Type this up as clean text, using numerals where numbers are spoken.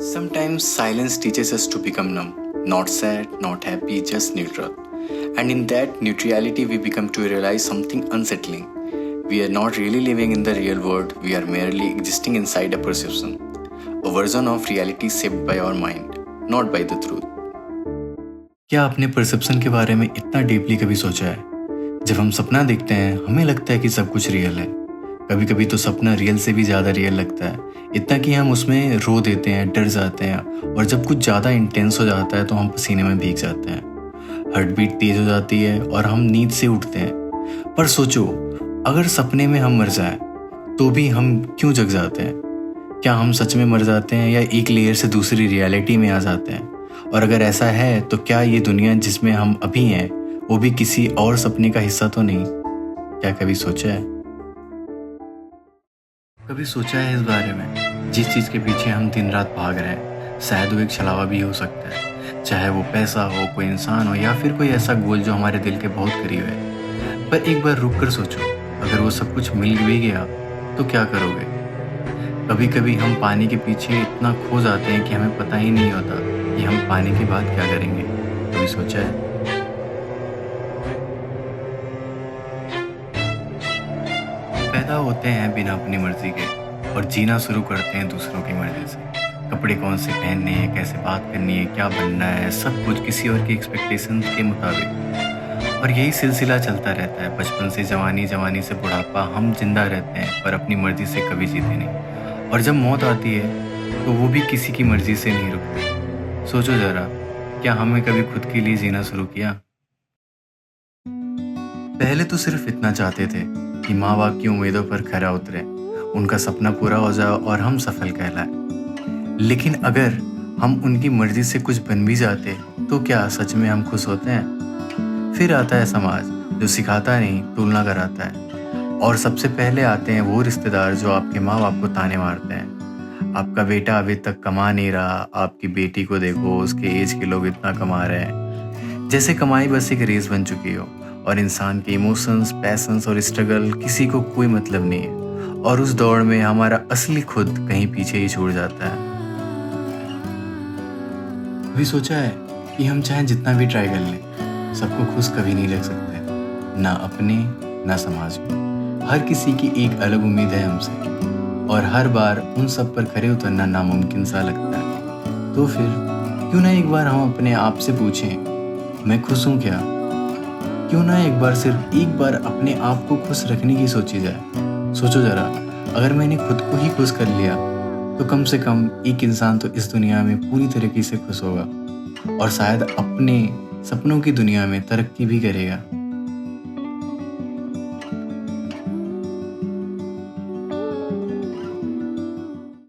Sometimes silence teaches us to become numb, not sad, not happy, just neutral. And in that neutrality, we become to realize something unsettling. We are not really living in the real world, we are merely existing inside a perception, a version of reality shaped by our mind, not by the truth. क्या आपने perception के बारे में इतना deeply कभी सोचा है? जब हम सपना देखते हैं हमें लगता है कि सब कुछ रियल है। कभी कभी तो सपना रियल से भी ज़्यादा रियल लगता है, इतना कि हम उसमें रो देते हैं, डर जाते हैं, और जब कुछ ज़्यादा इंटेंस हो जाता है तो हम पसीने में भीग जाते हैं। हार्ट बीट तेज हो जाती है और हम नींद से उठते हैं। पर सोचो, अगर सपने में हम मर जाएं तो भी हम क्यों जग जाते हैं? क्या हम सच में मर जाते हैं या एक लेयर से दूसरी रियलिटी में आ जाते हैं? और अगर ऐसा है तो क्या ये दुनिया जिसमें हम अभी हैं वो भी किसी और सपने का हिस्सा तो नहीं? क्या कभी सोचा है? कभी सोचा है इस बारे में? जिस चीज़ के पीछे हम दिन रात भाग रहे हैं शायद वो एक छलावा भी हो सकता है, चाहे वो पैसा हो, कोई इंसान हो, या फिर कोई ऐसा गोल जो हमारे दिल के बहुत करीब है। पर एक बार रुक कर सोचो, अगर वो सब कुछ मिल भी गया तो क्या करोगे? कभी कभी हम पानी के पीछे इतना खो जाते हैं कि हमें पता ही नहीं होता कि हम पानी के बाद क्या करेंगे। कभी सोचा है? पैदा होते हैं बिना अपनी मर्जी के और जीना शुरू करते हैं दूसरों की मर्जी से। कपड़े कौन से पहनने हैं, कैसे बात करनी है, क्या बनना है, सब कुछ किसी और की एक्सपेक्टेशन के मुताबिक। और यही सिलसिला चलता रहता है। बचपन से जवानी, जवानी से बुढ़ापा, हम जिंदा रहते हैं पर अपनी मर्जी से कभी जीते नहीं। और जब मौत आती है तो वो भी किसी की मर्जी से नहीं रुकती। सोचो ज़रा, क्या हमें कभी खुद के लिए जीना शुरू किया? पहले तो सिर्फ इतना चाहते थे कि माँ बाप की उम्मीदों पर खरा उतरे, उनका सपना पूरा हो जाए और हम सफल कहलाए। लेकिन अगर हम उनकी मर्जी से कुछ बन भी जाते तो क्या सच में हम खुश होते हैं? फिर आता है समाज, जो सिखाता नहीं, तुलना कराता है। और सबसे पहले आते हैं वो रिश्तेदार जो आपके माँ बाप को ताने मारते हैं। आपका बेटा अभी तक कमा नहीं रहा, आपकी बेटी को देखो, उसके एज के लोग इतना कमा रहे हैं। जैसे कमाई बस एक रेस बन चुकी हो और इंसान के इमोशंस, पैशंस और स्ट्रगल किसी को कोई मतलब नहीं है। और उस दौड़ में हमारा असली खुद कहीं पीछे ही छूट जाता है। कभी सोचा है कि हम चाहे जितना भी ट्राई कर लें, सबको खुश कभी नहीं रख सकते, ना अपने ना समाज में। हर किसी की एक अलग उम्मीद है हमसे और हर बार उन सब पर खरे उतरना नामुमकिन सा लगता है। तो फिर क्यों ना एक बार हम अपने आप से पूछें, मैं खुश हूँ क्या? क्यों ना एक बार, सिर्फ एक बार अपने आप को खुश रखने की सोची जाए। सोचो ज़रा, अगर मैंने खुद को ही खुश कर लिया तो कम से कम एक इंसान तो इस दुनिया में पूरी तरीके से खुश होगा और शायद अपने सपनों की दुनिया में तरक्की भी करेगा।